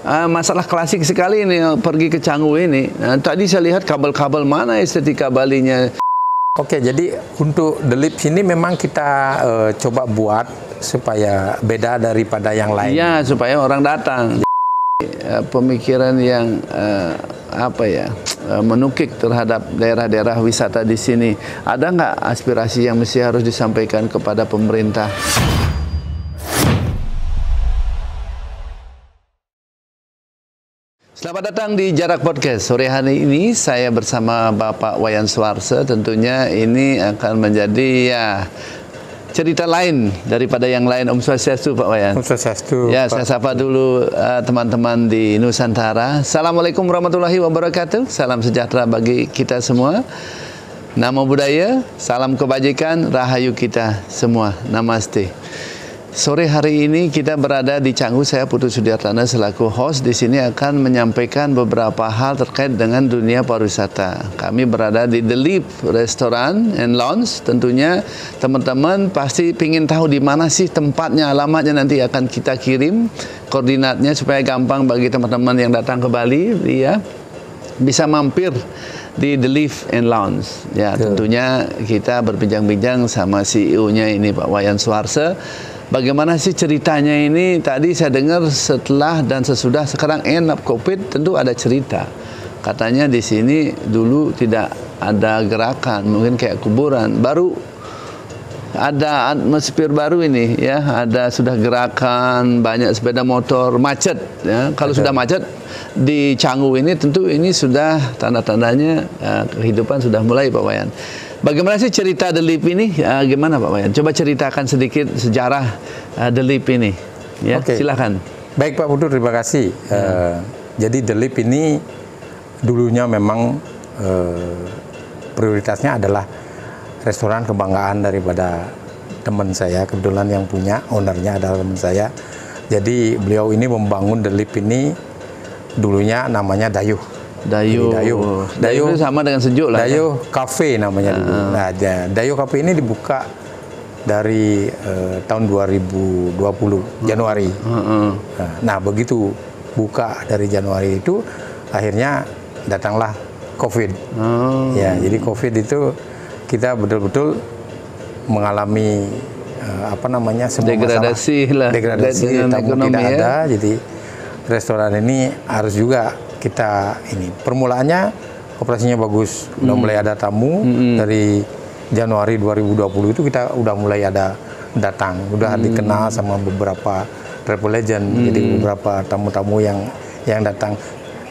Masalah klasik sekali ini pergi ke Canggu ini. Tadi saya lihat kabel-kabel mana estetika Balinya. Oke, jadi untuk The Lips ini memang kita coba buat supaya beda daripada yang lain. Iya, supaya orang datang. Pemikiran yang menukik terhadap daerah-daerah wisata di sini. Ada nggak aspirasi yang mesti harus disampaikan kepada pemerintah? Selamat datang di Jarak Podcast. Sore hari ini saya bersama Bapak Wayan Suarse. Tentunya ini akan menjadi cerita lain daripada yang lain. Om Swastiastu, Pak Wayan. Om Swastiastu. Ya, saya sapa dulu teman-teman di Nusantara. Assalamualaikum warahmatullahi wabarakatuh. Salam sejahtera bagi kita semua. Namo Buddhaya, salam kebajikan, rahayu kita semua. Namaste. Sore hari ini kita berada di Canggu. Saya Putu Sudiartana selaku host di sini akan menyampaikan beberapa hal terkait dengan dunia pariwisata. Kami berada di The Lips Restaurant and Lounge. Tentunya teman-teman pasti ingin tahu di mana sih tempatnya, alamatnya nanti akan kita kirim koordinatnya supaya gampang bagi teman-teman yang datang ke Bali, ya, bisa mampir di The Lips and Lounge. Ya, tentunya kita berbincang-bincang sama CEO-nya ini Pak Wayan Suarse. Bagaimana sih ceritanya ini? Tadi saya dengar setelah dan sesudah sekarang end of COVID tentu ada cerita. Katanya di sini dulu tidak ada gerakan, mungkin kayak kuburan. Baru ada atmosfer baru ini, ya. Ada sudah gerakan, banyak sepeda motor, macet. Ya. Kalau sudah macet di Canggu ini tentu ini sudah tanda-tandanya kehidupan sudah mulai, Pak Wayan. Bagaimana sih cerita The Lips ini? Gimana Pak Wayan? Coba ceritakan sedikit sejarah The Lips ini. Ya, Oke. Silakan. Baik Pak Putu, terima kasih. Jadi The Lips ini dulunya memang prioritasnya adalah restoran kebanggaan daripada teman saya. Kebetulan yang punya, ownernya adalah teman saya. Jadi beliau ini membangun The Lips ini dulunya namanya Dayuh. Dayuh itu sama dengan sejuk lah. Dayuh Cafe namanya dulu. Nah, Dayuh Cafe ini dibuka dari tahun 2020 Januari. Nah, begitu buka dari Januari itu akhirnya datanglah COVID. Ya, jadi COVID itu kita betul-betul mengalami semua degradasi tamu ekonomi, tidak ada. Jadi restoran ini harus juga kita ini permulaannya operasinya bagus, udah mulai ada tamu dari Januari 2020 itu kita udah mulai ada datang, udah dikenal sama beberapa travel legend, jadi beberapa tamu-tamu yang datang.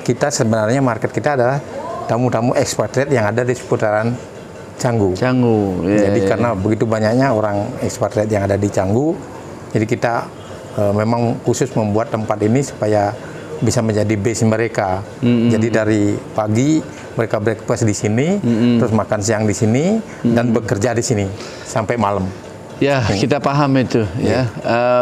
Kita sebenarnya market kita adalah tamu-tamu expatriate yang ada di seputaran Canggu. Jadi karena begitu banyaknya orang expatriate yang ada di Canggu, jadi kita memang khusus membuat tempat ini supaya bisa menjadi base mereka. Jadi dari pagi mereka breakfast di sini, terus makan siang di sini, dan bekerja di sini sampai malam. Ya, kita paham itu. Ya,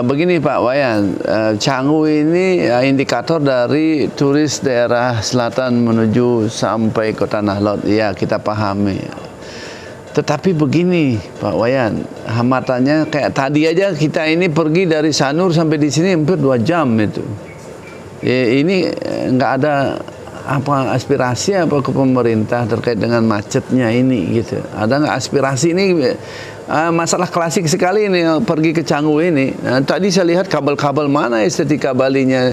begini Pak Wayan, Canggu ini indikator dari turis daerah selatan menuju sampai ke Tanah Lot. Ya, kita pahami. Tetapi begini Pak Wayan, hamatannya kayak tadi aja kita ini pergi dari Sanur sampai di sini hampir 2 jam itu. Ini nggak ada aspirasi apa ke pemerintah terkait dengan macetnya ini gitu. Ada nggak aspirasi ini? Masalah klasik sekali ini pergi ke Canggu ini. Tadi saya lihat kabel-kabel mana estetika Balinya.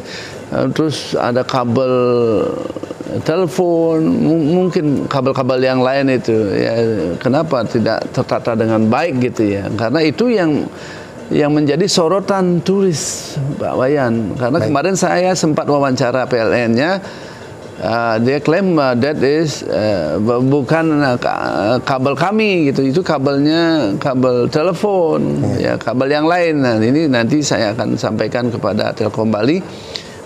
Terus ada kabel telepon, mungkin kabel-kabel yang lain itu. Ya, kenapa tidak tertata dengan baik gitu ya? Karena itu yang menjadi sorotan turis, Pak Wayan. Karena kemarin saya sempat wawancara PLN-nya, dia klaim that is bukan kabel kami gitu, itu kabelnya kabel telepon, ya kabel yang lain. Nah, ini nanti saya akan sampaikan kepada Telkom Bali.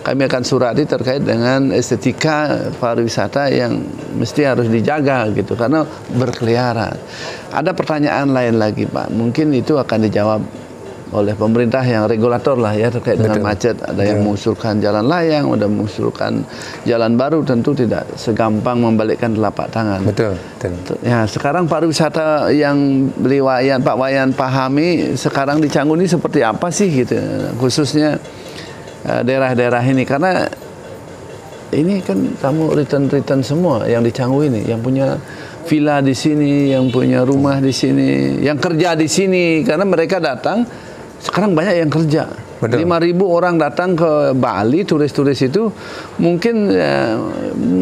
Kami akan surati terkait dengan estetika pariwisata yang mesti harus dijaga gitu, karena berkeliaran. Ada pertanyaan lain lagi Pak, mungkin itu akan dijawab oleh pemerintah yang regulator lah ya terkait dengan macet. Ada yang mengusulkan jalan layang, ada mengusulkan jalan baru, tentu tidak segampang membalikkan telapak tangan. Betul. Ya, sekarang pariwisata yang Pak Wayan pahami sekarang di Canggu ini seperti apa sih gitu, khususnya daerah-daerah ini, karena ini kan tamu return semua yang di Canggu ini, yang punya villa di sini, yang punya rumah di sini, yang kerja di sini, karena mereka datang. Sekarang banyak yang kerja. 5.000 orang datang ke Bali, turis-turis itu mungkin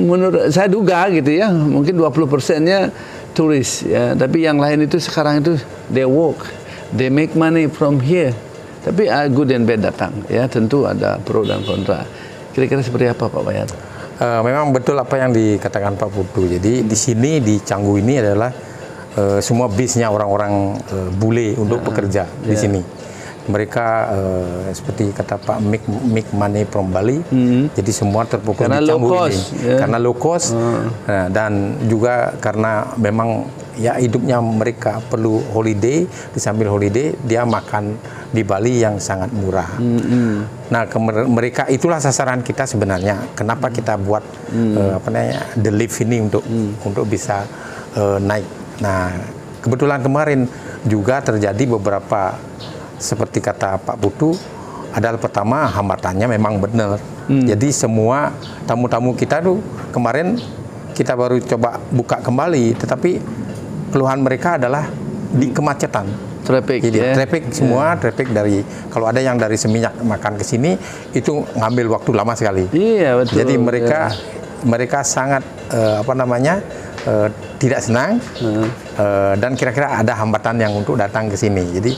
menurut saya duga gitu ya, mungkin 20%-nya turis ya, tapi yang lain itu sekarang itu they work, they make money from here. Tapi good and bad datang ya, tentu ada pro dan kontra. Kira-kira seperti apa Pak Bayat? Memang betul apa yang dikatakan Pak Putu. Jadi di sini di Canggu ini adalah semua bisnya orang-orang bule untuk bekerja di sini. Mereka seperti kata Pak make money from Bali, jadi semua terpukul di Canggu ini karena low cost, dan juga karena memang ya hidupnya mereka perlu holiday, di sambil holiday dia makan di Bali yang sangat murah. Nah mereka itulah sasaran kita sebenarnya. Kenapa kita buat apa namanya The Lift ini untuk bisa naik. Nah kebetulan kemarin juga terjadi beberapa seperti kata Pak Putu, adalah pertama hambatannya memang benar. Jadi semua tamu-tamu kita tuh kemarin kita baru coba buka kembali, tetapi keluhan mereka adalah di kemacetan. Traffic, jadi traffic semua, traffic dari kalau ada yang dari Seminyak makan ke sini itu ngambil waktu lama sekali. Iya betul. Jadi mereka sangat apa namanya tidak senang. Dan kira-kira ada hambatan yang untuk datang ke sini. Jadi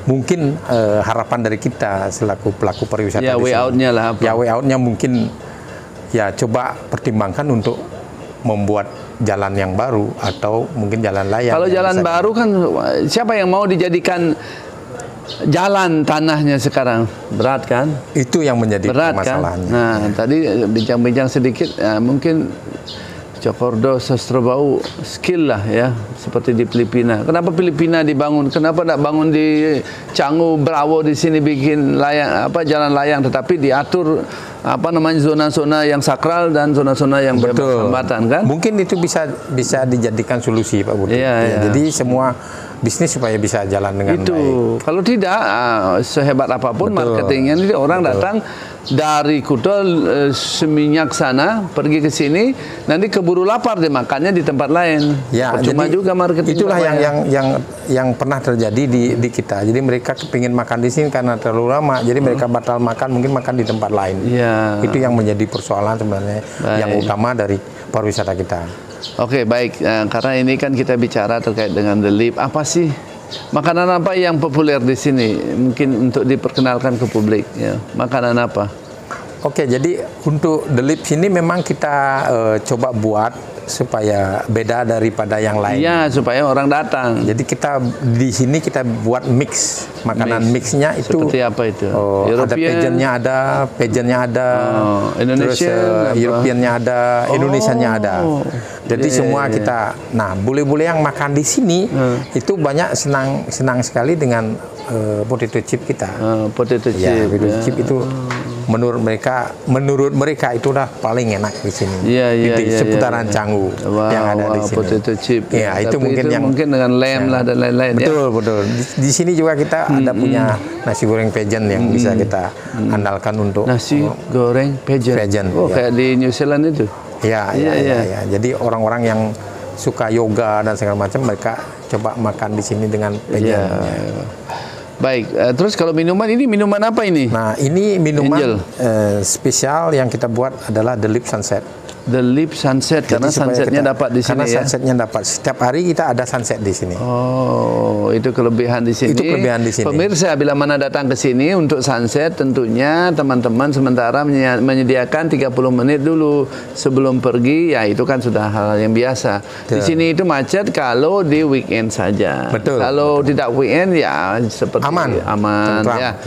mungkin harapan dari kita selaku pelaku pariwisata way out-nya lah apa? Ya way out-nya mungkin ya coba pertimbangkan untuk membuat jalan yang baru atau mungkin jalan layang. Kalau jalan baru kan siapa yang mau dijadikan jalan tanahnya sekarang? Berat kan? Itu yang menjadi Kan? masalahnya. Nah, tadi bincang-bincang sedikit mungkin Cokordo Sastrobau skill lah ya, seperti di Filipina. Kenapa Filipina dibangun? Kenapa tidak bangun di Canggu, Bravo di sini bikin layang jalan layang, tetapi diatur zona-zona yang sakral dan zona-zona yang bebas hambatan kan? Mungkin itu bisa dijadikan solusi Pak Budi. Jadi semua bisnis supaya bisa jalan dengan baik. Kalau tidak sehebat apapun marketingnya, ini orang datang dari Kuta Seminyak sana pergi ke sini, nanti keburu lapar dia makannya di tempat lain. Ya, cuma juga marketing. Itulah yang pernah terjadi di kita. Jadi mereka kepingin makan di sini karena terlalu lama, jadi mereka batal makan, mungkin makan di tempat lain. Itu yang menjadi persoalan sebenarnya yang utama dari pariwisata kita. Oke, baik. Karena ini kan kita bicara terkait dengan The Lift. Apa sih makanan apa yang populer di sini? Mungkin untuk diperkenalkan ke publik. Ya. Makanan apa? Oke, jadi untuk The Lift ini memang kita coba buat supaya beda daripada yang lain. Iya, supaya orang datang. Jadi kita di sini kita buat mix makanan mixnya itu. Seperti apa itu? Ada pageantnya ada, Indonesia, terus Europeannya ada, Indonesianya ada. Jadi semua kita. Nah, bule-bule yang makan di sini itu banyak senang sekali dengan potato chip kita. Potato chip. Potato chip itu menurut mereka itulah paling enak di sini. Di seputaran Canggu yang ada di sini. Potato chip. Ya, itu mungkin dengan lem lah dan lain-lain. Betul. Di sini juga kita ada punya nasi goreng pageant yang bisa kita andalkan untuk nasi goreng pageant. Kayak di New Zealand itu. Ya. Jadi orang-orang yang suka yoga dan segala macam mereka coba makan di sini dengan pageant. Baik, terus kalau minuman ini minuman apa ini? Nah, ini minuman spesial yang kita buat adalah The Lift Sunset. The Lift Sunset, karena sunsetnya dapat di sini. Karena sunsetnya dapat. Setiap hari kita ada sunset di sini. Oh, itu kelebihan di sini. Itu kelebihan di sini. Pemirsa, bila mana datang ke sini untuk sunset, tentunya teman-teman sementara menyediakan 30 menit dulu sebelum pergi. Ya, itu kan sudah hal yang biasa. Di sini itu macet kalau di weekend saja. Betul. Kalau tidak weekend, ya seperti aman. Ya.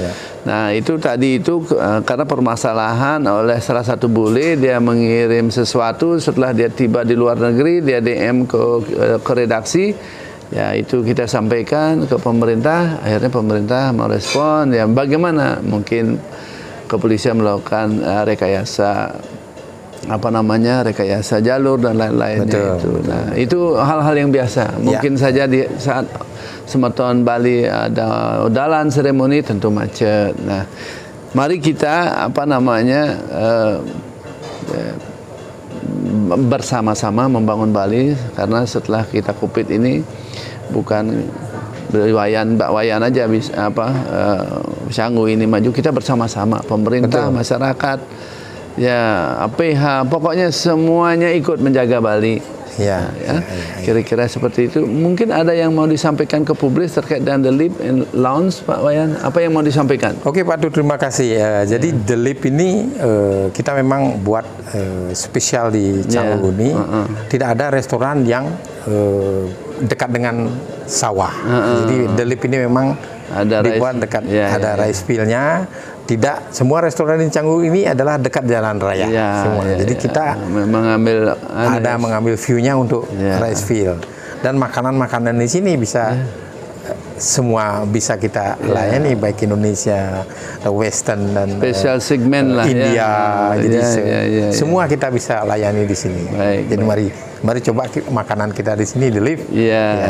Nah, itu tadi karena permasalahan oleh salah satu bule, dia mengirim sesuatu setelah dia tiba di luar negeri, dia DM ke redaksi, ya itu kita sampaikan ke pemerintah, akhirnya pemerintah merespon, ya bagaimana mungkin kepolisian melakukan rekayasa jalur dan lain-lainnya itu. Nah, itu hal-hal yang biasa. Mungkin saja di saat Semeton Bali ada odalan seremoni tentu macet. Nah, mari kita bersama-sama membangun Bali, karena setelah kita Covid ini bukan Mbak Wayan aja bisa Canggu ini maju, kita bersama-sama, pemerintah, Betul. masyarakat, ya APH, pokoknya semuanya ikut menjaga Bali. Ya, Kira-kira seperti itu. Mungkin ada yang mau disampaikan ke publik terkait dengan The Lip and Lounge, Pak Wayan. Apa yang mau disampaikan? Oke Pak Du, terima kasih. Jadi The Lip ini kita memang buat spesial di Canggu ini. Tidak ada restoran yang dekat dengan sawah. Jadi The Lip ini memang ada dibuat dekat, ada rice field-nya. Tidak semua restoran di Canggu ini adalah dekat jalan raya semua. Jadi kita mengambil mengambil view-nya untuk rice field, dan makanan-makanan di sini bisa semua bisa kita layani, baik Indonesia, Western dan special segmen lah India. Jadi semua ya. kita bisa layani di sini. Jadi mari coba makanan kita di sini, The Lip.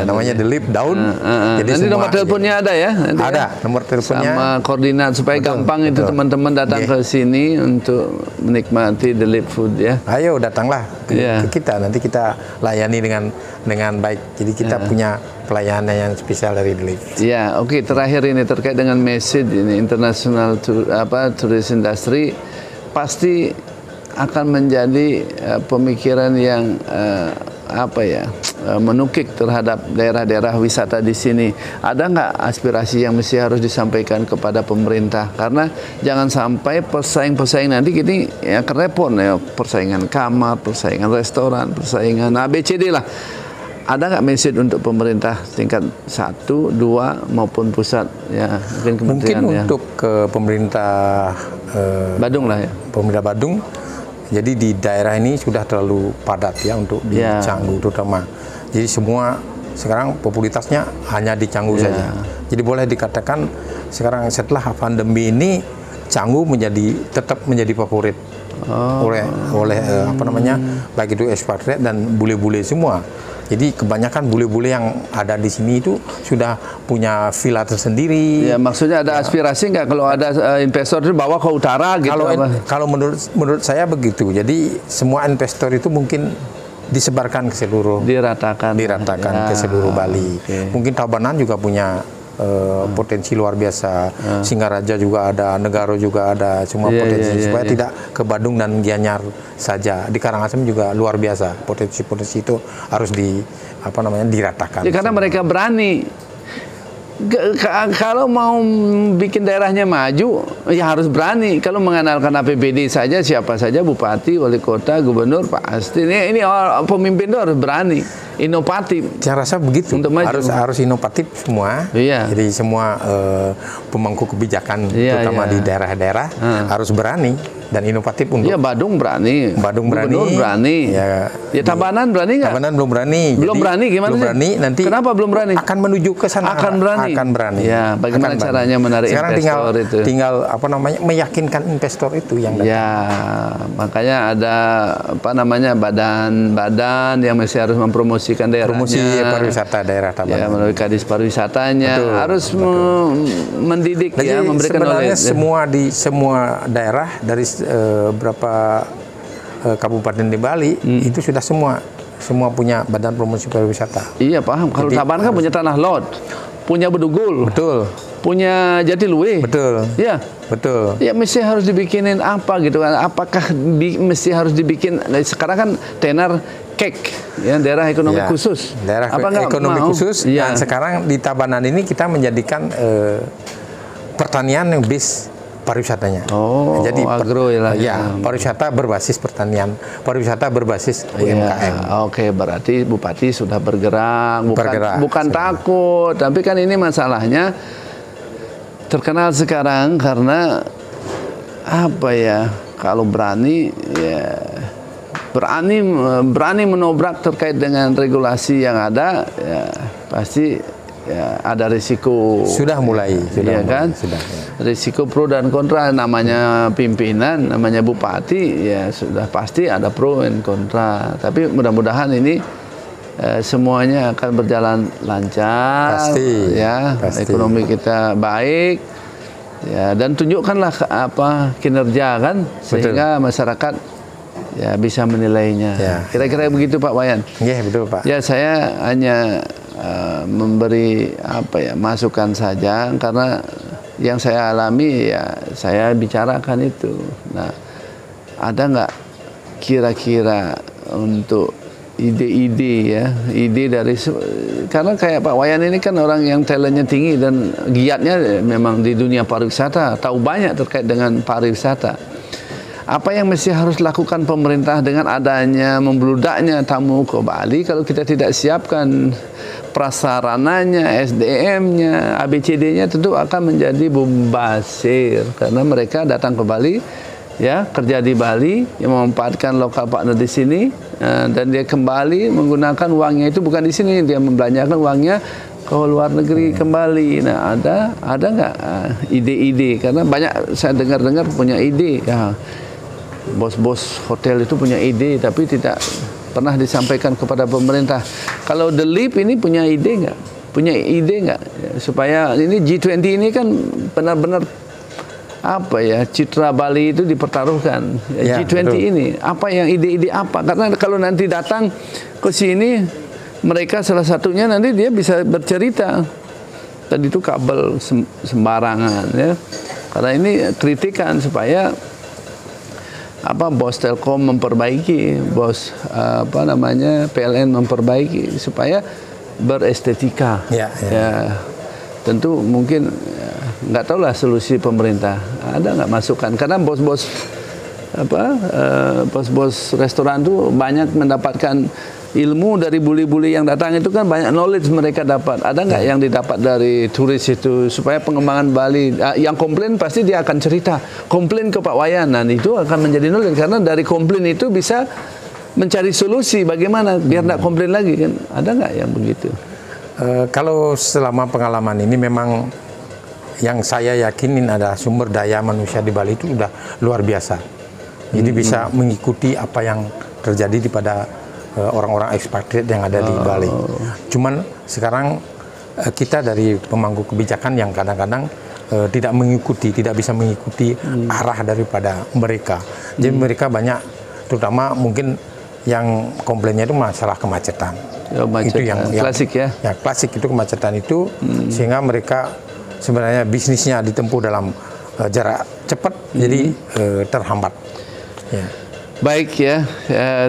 Namanya The Lip Daun. Jadi nanti nomor teleponnya ada ya? Nanti ada nomor teleponnya. Sama koordinat supaya gampang itu teman-teman datang ke sini untuk menikmati The Lip Food ya. Ayo datanglah ke kita, nanti kita layani dengan baik. Jadi kita punya pelayanan yang spesial dari The Lip. Ya, oke. Terakhir ini terkait dengan message ini international tourist industry pasti akan menjadi pemikiran yang menukik terhadap daerah-daerah wisata di sini. Ada nggak aspirasi yang mesti harus disampaikan kepada pemerintah? Karena jangan sampai persaing-persaing nanti gini ya kerepot ya, persaingan kamar, persaingan restoran, persaingan ABCD lah. Ada nggak message untuk pemerintah tingkat 1, 2 maupun pusat ya, mungkin untuk ke pemerintah Badung lah ya. Pemerintah Badung. Jadi di daerah ini sudah terlalu padat ya untuk di Canggu terutama. Jadi semua sekarang popularitasnya hanya di Canggu saja. Jadi boleh dikatakan sekarang setelah pandemi ini Canggu tetap menjadi favorit oleh baik itu ekspatriat dan bule-bule semua. Jadi kebanyakan bule-bule yang ada di sini itu sudah punya villa tersendiri. Ya, maksudnya ada aspirasi nggak kalau ada investor itu bawa ke utara gitu? Kalau menurut saya begitu. Jadi semua investor itu mungkin disebarkan ke seluruh, diratakan ke seluruh Bali. Mungkin Tabanan juga punya potensi luar biasa. Singaraja juga ada, Negaro juga ada, semua potensi supaya tidak ke Badung dan Gianyar saja. Di Karangasem juga luar biasa. Potensi-potensi itu harus diratakan. Ya, karena mereka berani. Kalau mau bikin daerahnya maju, ya harus berani. Kalau mengandalkan APBD saja, siapa saja bupati, wali kota, gubernur pasti ini pemimpin itu harus berani, inovatif. Saya rasa begitu. Untuk harus inovatif semua. Jadi semua pemangku kebijakan, terutama di daerah-daerah, harus berani dan inovatif untuk. Ya, Badung berani. Gubernur berani. Ya, Tabanan berani nggak? Tabanan belum berani. Belum berani gimana? Belum berani. Nanti. Kenapa belum berani? Akan menuju ke sana. Akan berani. Ya, bagaimana caranya menarik investor itu? Tinggal meyakinkan investor itu yang datang. Ya, makanya ada badan-badan yang masih harus mempromosikan daerahnya. Promosi pariwisata daerah Tabanan. Ya, melalui kadis pariwisatanya harus mendidik. Jadi memberikan sebenarnya semua daerah dari berapa kabupaten di Bali itu sudah semua punya badan promosi pariwisata. Iya, paham. Kalau Tabanan kan punya tanah lot, punya Bedugul, betul, punya Jatiluwe, betul, ya, betul. Ya, mesti harus dibikinin apa gitu kan? Apakah mesti harus dibikin? Sekarang kan tenar KEK, ya, daerah ekonomi khusus. Daerah ekonomi khusus. Dan sekarang di Tabanan ini kita menjadikan pertanian yang base pariwisatanya. Jadi agro pariwisata berbasis pertanian, pariwisata berbasis UMKM. Oke, berarti Bupati sudah bergerak, bukan takut, tapi kan ini masalahnya terkenal sekarang karena kalau berani berani menobrak terkait dengan regulasi yang ada, ya pasti ada risiko. Sudah mulai. Risiko pro dan kontra, namanya pimpinan, namanya bupati, ya sudah pasti ada pro dan kontra. Tapi mudah-mudahan ini semuanya akan berjalan lancar, pasti. Ekonomi kita baik, ya, dan tunjukkanlah kinerja kan, sehingga masyarakat ya bisa menilainya. Ya. Kira-kira begitu Pak Wayan. Iya, betul Pak. Ya, saya hanya memberi masukan saja, karena yang saya alami ya saya bicarakan itu. Nah, ada nggak kira-kira untuk ide-ide ya, ide dari, karena kayak Pak Wayan ini kan orang yang talentnya tinggi dan giatnya memang di dunia pariwisata, tahu banyak terkait dengan pariwisata. Apa yang mesti harus lakukan pemerintah dengan adanya membludaknya tamu ke Bali kalau kita tidak siapkan prasarananya, SDM-nya, ABCD-nya, tentu akan menjadi mubazir karena mereka datang ke Bali ya, kerja di Bali, yang memanfaatkan lokal partner di sini, dan dia kembali menggunakan uangnya itu bukan di sini, dia membelanjakan uangnya ke luar negeri kembali. Nah, ada nggak ide-ide? Karena banyak saya dengar punya ide ya. Bos-bos hotel itu punya ide tapi tidak pernah disampaikan kepada pemerintah. Kalau The Leap ini punya ide nggak? Punya ide nggak supaya ini G20 ini kan benar-benar apa ya, citra Bali itu dipertaruhkan. Ya, G20 betul. Ini apa yang ide-ide apa? Karena kalau nanti datang ke sini mereka salah satunya nanti dia bisa bercerita tadi itu kabel sembarangan ya. Karena ini kritikan supaya bos Telkom memperbaiki, bos PLN memperbaiki supaya berestetika. Ya. Tentu mungkin nggak tahu lah solusi pemerintah. Ada nggak masukan? Karena bos-bos restoran tuh banyak mendapatkan ilmu dari buli-buli yang datang, itu kan banyak knowledge mereka dapat. Ada nggak yang didapat dari turis itu supaya pengembangan Bali? Yang komplain pasti dia akan cerita, komplain ke Pak Wayan, nah itu akan menjadi knowledge karena dari komplain itu bisa mencari solusi bagaimana biar nggak komplain lagi kan. Ada nggak yang begitu? Kalau selama pengalaman ini memang yang saya yakinin adalah sumber daya manusia di Bali itu udah luar biasa. Jadi bisa mengikuti apa yang terjadi pada orang-orang ekspatriat yang ada di Bali. Cuman sekarang kita dari pemangku kebijakan yang kadang-kadang tidak bisa mengikuti arah daripada mereka. Jadi mereka banyak, terutama mungkin yang komplainnya itu masalah kemacetan. Itu yang klasik ya. Ya, klasik itu kemacetan itu, sehingga mereka sebenarnya bisnisnya ditempuh dalam jarak cepat, jadi terhambat. Ya. Baik ya,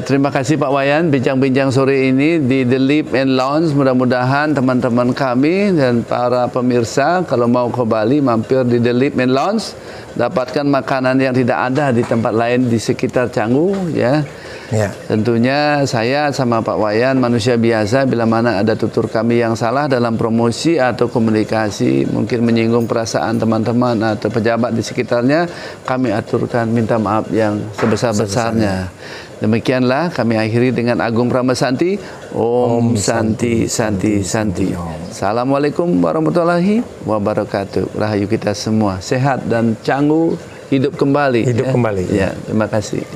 terima kasih Pak Wayan bincang-bincang sore ini di The Leap and Lounge. Mudah-mudahan teman-teman kami dan para pemirsa kalau mau ke Bali mampir di The Leap and Lounge, dapatkan makanan yang tidak ada di tempat lain di sekitar Canggu ya. Ya. Tentunya saya sama Pak Wayan manusia biasa, bila mana ada tutur kami yang salah dalam promosi atau komunikasi mungkin menyinggung perasaan teman-teman atau pejabat di sekitarnya, kami aturkan minta maaf yang sebesar-besarnya. Demikianlah kami akhiri dengan Agung Pramasanti. Om Santi Santi Santi. Assalamualaikum warahmatullahi wabarakatuh. Rahayu kita semua sehat dan Canggu hidup kembali. Hidup kembali. Ya, terima kasih.